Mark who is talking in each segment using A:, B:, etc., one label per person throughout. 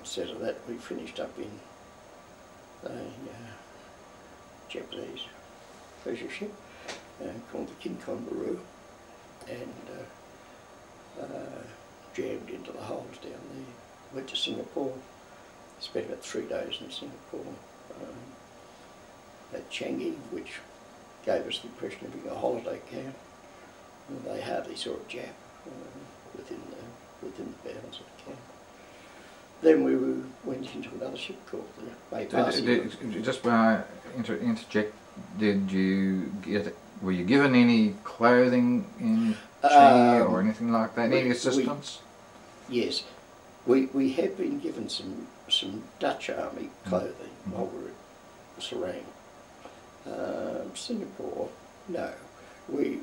A: instead of that, we finished up in a Japanese pleasure ship called the King Kangaroo, and jammed into the holes down there. Went to Singapore, spent about 3 days in Singapore at Changi, which gave us the impression of being a holiday camp. They hardly saw a Jap within the bounds of the camp. Then we went into another ship called the Maypasi.
B: Just interject, were you given any clothing in Changi or anything like that? Any assistance?
A: Yes, we have been given some Dutch Army clothing while we were at Serang. Singapore, no. We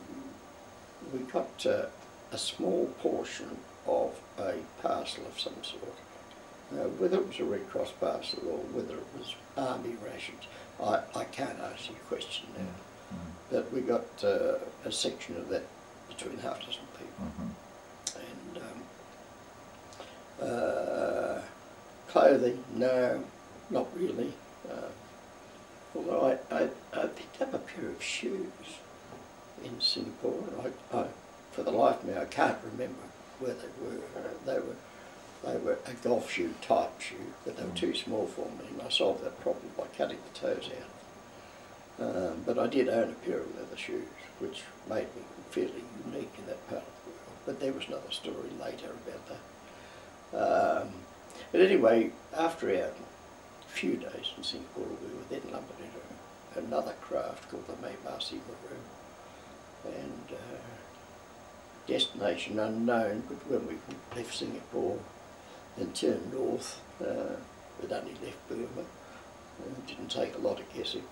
A: got a small portion of a parcel of some sort. Whether it was a Red Cross parcel or whether it was army rations, I can't answer your question now. But we got a section of that between half a dozen people. And clothing, no, not really. Although I picked up a pair of shoes in Singapore, and for the life of me I can't remember where they were. They were a golf shoe type shoe, but they were too small for me, and I solved that problem by cutting the toes out. But I did own a pair of leather shoes, which made me fairly unique in that part of the world. But there was another story later about that. But anyway, after our few days in Singapore, we were then lumbered into another craft called the Maypasi and destination unknown, but when we left Singapore and turned north, we'd only left Burma. It didn't take a lot of guessing.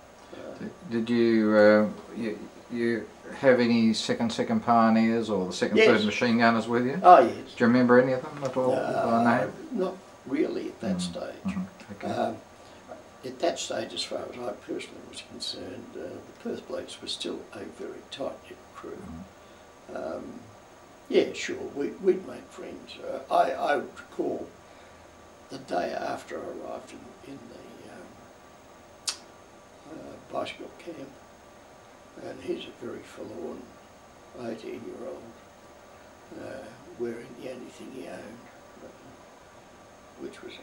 B: Did you have any second pioneers or the second, third machine gunners with you?
A: Oh yes.
B: Do you remember any of them at all by name?
A: Not really at that stage.
B: Okay.
A: At that stage, as far as I personally was concerned, the Perth blokes were still a very tight-knit crew. Yeah, sure, we'd made friends. I recall the day after I arrived in the bicycle camp, and he's a very forlorn 18-year-old wearing the only thing he owned, which was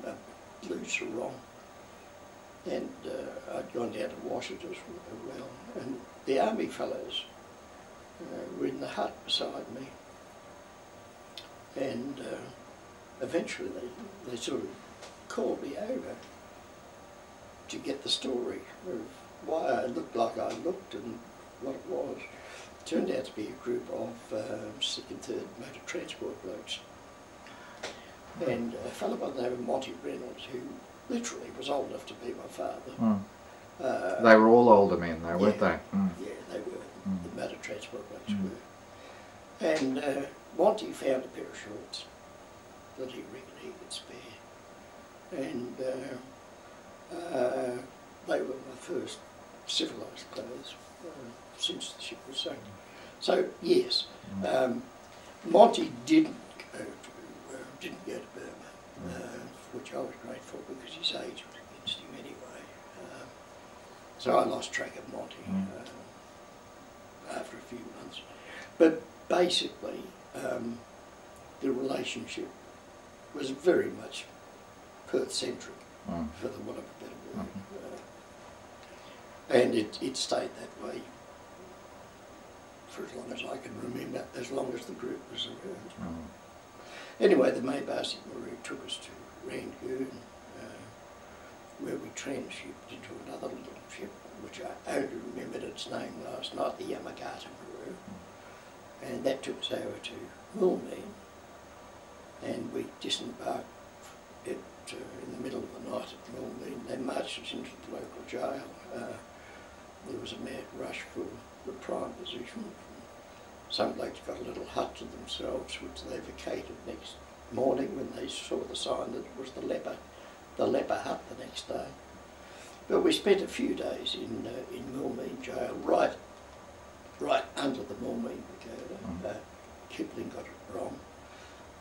A: a blue sarong. And I'd gone down to wash it as well, and the army fellows were in the hut beside me, and eventually they sort of called me over to get the story of why I looked like I looked and what it was. It turned out to be a group of second and third motor transport blokes, and a fellow by the name of Monty Reynolds, who literally was old enough to be my father.
B: They were all older men though, weren't they?
A: Yeah, they were. The motor transport blokes were. And Monty found a pair of shorts that he reckoned he could spare. And they were my first civilised clothes since the ship was sunk. So yes, Monty didn't go to Burma, which I was grateful because his age was against him anyway. So I lost track of Monty after a few months. But basically, the relationship was very much Perth-centric, for the want of a better word. And it stayed that way for as long as I can remember, as long as the group was around. Anyway, the Maypasi took us to Rangoon, where we transshipped into another little ship, which I only remembered its name last night, the Yamagata Maru, and that took us over to Mulmeen, and we disembarked in the middle of the night at Mulmeen. They marched us into the local jail. There was a mad rush for the prime position. Some blokes got a little hut to themselves, which they vacated next morning when they saw the sign that it was the leper hut the next day. But we spent a few days in Mulmeen jail, right under the Mulmeen Pagoda. Kipling got it wrong.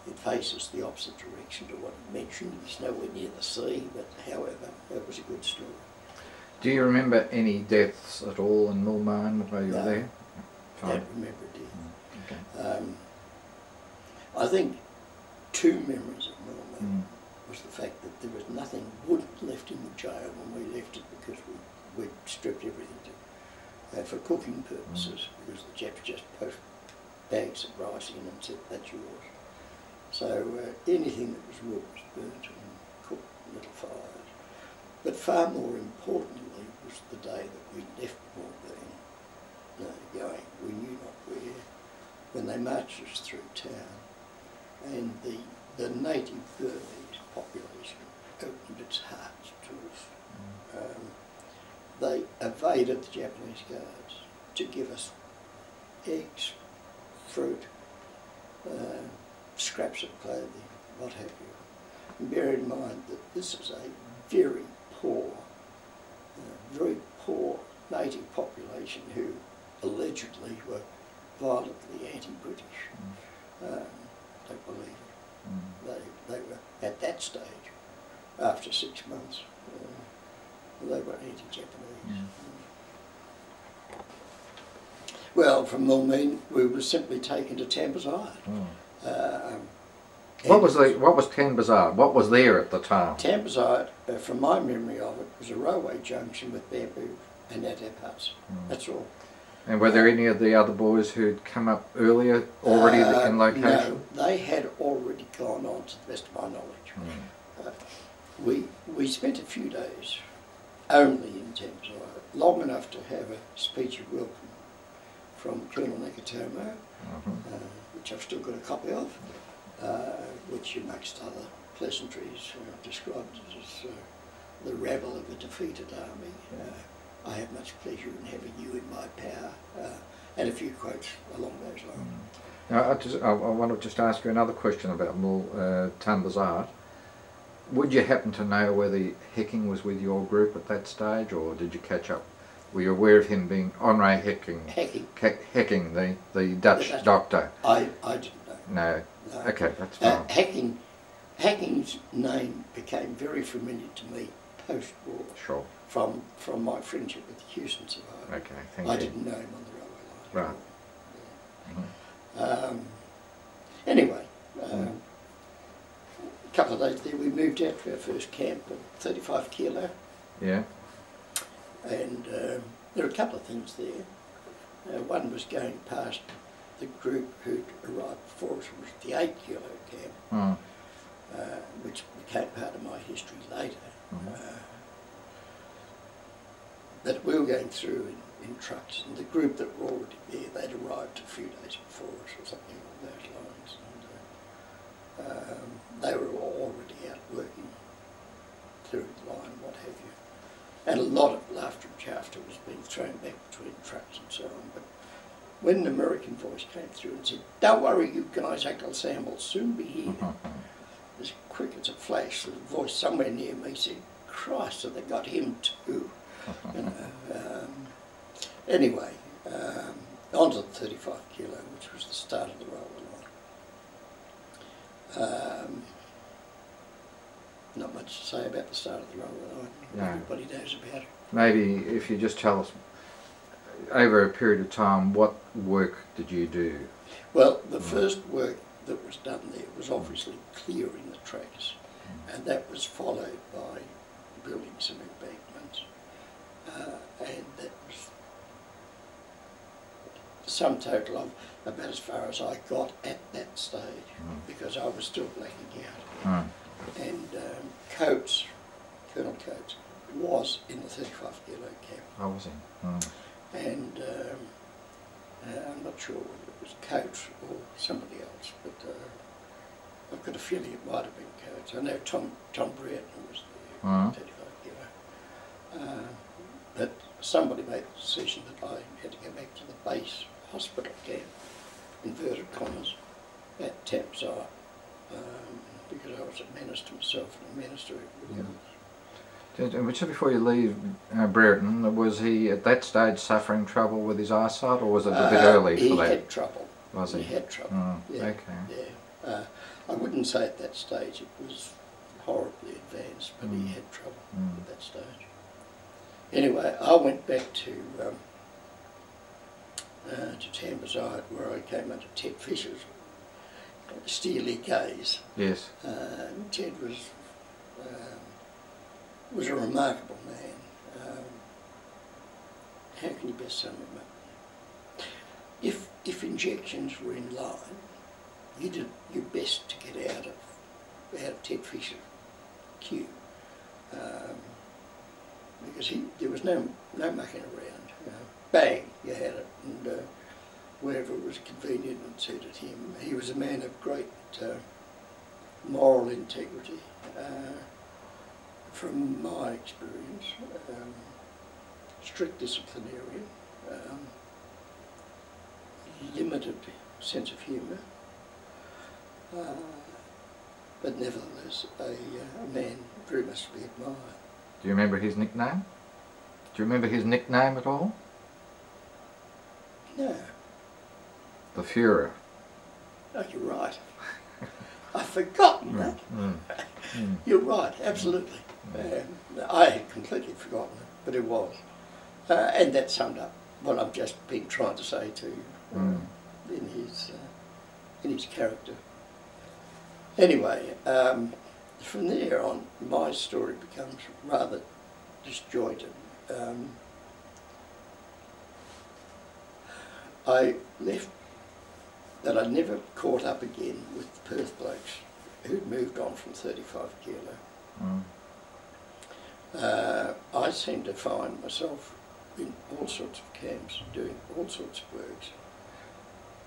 A: it faces the opposite direction to what it mentioned. It's nowhere near the sea, but however, it was a good story.
B: Do you remember any deaths at all in Mill Mine while you were there?
A: I don't remember a death.
B: Okay.
A: I think two memories of Mill Mine was the fact that there was nothing wood left in the jail when we left it, because we'd stripped everything for cooking purposes, because the Japs just put bags of rice in and said, that's yours. So anything that was wood was burnt and cooked in little fires. But far more importantly was the day that we left Morgan, going we knew not where, when they marched us through town, and the native Burmese population opened its hearts to us. They evaded the Japanese guards to give us eggs, fruit, scraps of clothing, what have you. And bear in mind that this is a very poor native population who allegedly were violently anti-British. Don't believe it. They were, at that stage, after 6 months, they were anti-Japanese. Well, from Milmean we were simply taken to Tambazai.
B: What was Tambazai? What was there at the time?
A: Tambazai, from my memory of it, was a railway junction with bamboo and natap huts. That's all.
B: And were there any of the other boys who'd come up earlier already in location?
A: No, they had already gone on, to the best of my knowledge. We spent a few days only in Tambazai, long enough to have a speech of welcome from Colonel Nakatomo, which I've still got a copy of, which amongst other pleasantries described it as the rabble of a defeated army. I have much pleasure in having you in my power, and a few quotes along those lines.
B: Now, I want to just ask you another question about Tambazai. Would you happen to know whether Hecking was with your group at that stage, or did you catch up? Were you aware of him being Henri Hecking? Hecking, the Dutch doctor.
A: I didn't know.
B: No. Okay, that's fine.
A: Hecking's name became very familiar to me post-war.
B: Sure.
A: From my friendship with the Houston survivor.
B: Okay, thank you.
A: I didn't know him on the railway line.
B: Right.
A: Anyway, a couple of days there we moved out to our first camp at 35 kilo.
B: Yeah.
A: And there are a couple of things there. One was going past the group who'd arrived before us, was the 8 kilo camp, which became part of my history later. That we were going through in trucks, and the group that were already there, they'd arrived a few days before us or something along those lines. And they were already out working through the line, what have you. And a lot of laughter and chaffter was being thrown back between trucks and so on. But when an American voice came through and said, "Don't worry, you guys, Uncle Sam will soon be here," as quick as a flash, the voice somewhere near me said, "Christ, so they got him too." Anyway, on to the 35 kilo, which was the start of the railway line. Not much to say about the start of the railway line.
B: No.
A: Everybody knows about it.
B: Maybe if you just tell us, over a period of time, what work did you do?
A: Well, the first work that was done there was obviously clearing the tracks, and that was followed by building some embankments, and that was the sum total of about as far as I got at that stage, because I was still blacking out. And Coates, Colonel Coates, was in the 35 kilo camp.
B: I was in.
A: And I'm not sure whether it was Coates or somebody else, but I've got a feeling it might have been Coates. I know Tom Brereton was there, 35 kilo. But somebody made the decision that I had to go back to the base hospital camp, inverted commas, at Tambazai, because I was a menace to myself and a menace to everybody else.
B: And just before you leave Brereton, was he at that stage suffering trouble with his eyesight, or was it a bit early for that?
A: He had trouble.
B: Was he?
A: He had trouble.
B: Okay.
A: Yeah. I wouldn't say at that stage it was horribly advanced, but he had trouble at that stage. Anyway, I went back to Tambazite, where I came under Ted Fisher's steely gaze.
B: Yes.
A: Ted was a remarkable man. How can you best sum him up? If injections were in line, you did your best to get out of Ted Fisher's queue, because there was no mucking around. Bang, you had it, and wherever it was convenient and suited him. He was a man of great moral integrity, from my experience, strict disciplinarian, limited sense of humour, but nevertheless a man very much to be admired.
B: Do you remember his nickname? Do you remember his nickname at all?
A: No.
B: The Führer.
A: Oh, you're right. I've forgotten that. You're right, absolutely. I had completely forgotten it, but it was. And that summed up what I've just been trying to say to you in his character. Anyway, from there on, my story becomes rather disjointed. I left, but I never caught up again with the Perth blokes who'd moved on from 35 kilo. I seemed to find myself in all sorts of camps, doing all sorts of works,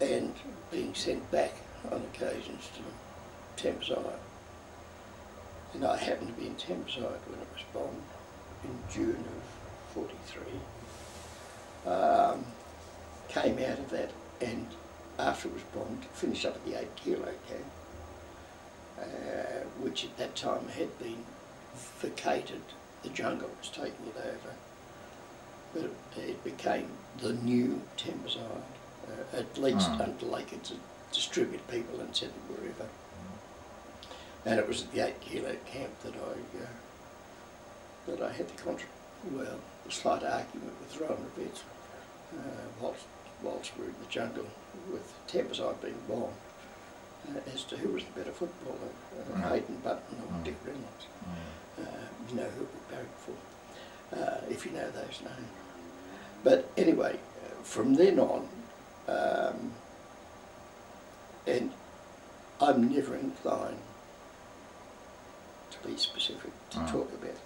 A: and being sent back on occasions to Tambazite. And I happened to be in Tambazite when it was bombed in June of '43. Came out of that, and after it was bombed, finished up at the 8 kilo camp, which at that time had been vacated. The jungle was taking it over, but it became the new Tambazite, at least until they could distribute people and send them wherever. And it was at the 8 kilo camp that I had the slight argument with Rowan Rivets, whilst we were in the jungle with Tambazite being bombed, as to who was the better footballer, Hayden Button or Dick Reynolds. You know who we barracked for, if you know those names. But anyway, from then on, and I'm never inclined to be specific, to talk about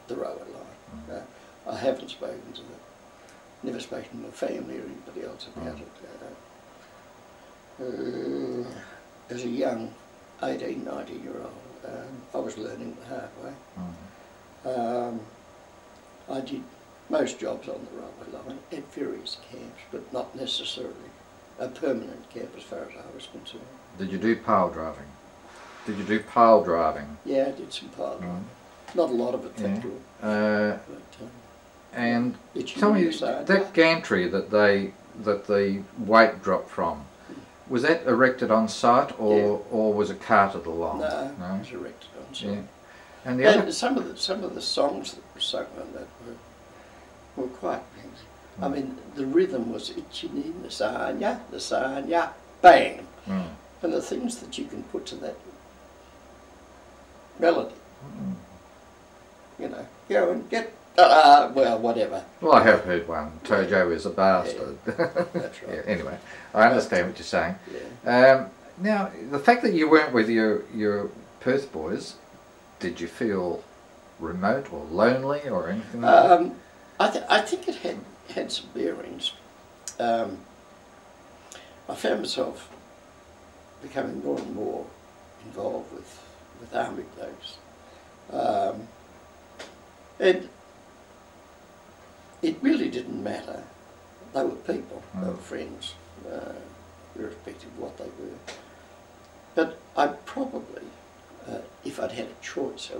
A: the Rowan line. I haven't spoken to never spoken to my family or anybody else about it. As a young 18, 19-year-old, I was learning the hard way. I did most jobs on the railway line at various camps, but not necessarily a permanent camp as far as I was concerned.
B: Did you do pile driving? Did you do pile driving?
A: Yeah, I did some pile driving. Not a lot of it, thank you.
B: And tell me, that gantry that the weight dropped from, was that erected on site, or was it carted along?
A: No, it was erected on site.
B: Yeah. And the other,
A: some of the songs that were sung on that were quite things. I mean, the rhythm was itchy Lasagna, bang, and the things that you can put to that melody. You know, go and get. Well, whatever.
B: Well, I have heard one. Tojo is a bastard.
A: Yeah, that's right.
B: Yeah, anyway, I understand what you're saying.
A: Yeah.
B: Now, the fact that you weren't with your Perth boys, did you feel remote or lonely or anything like that?
A: I think it had some bearings. I found myself becoming more and more involved with army blokes. And it really didn't matter. They were people, they were friends, irrespective of what they were. But I probably, if I'd had a choice,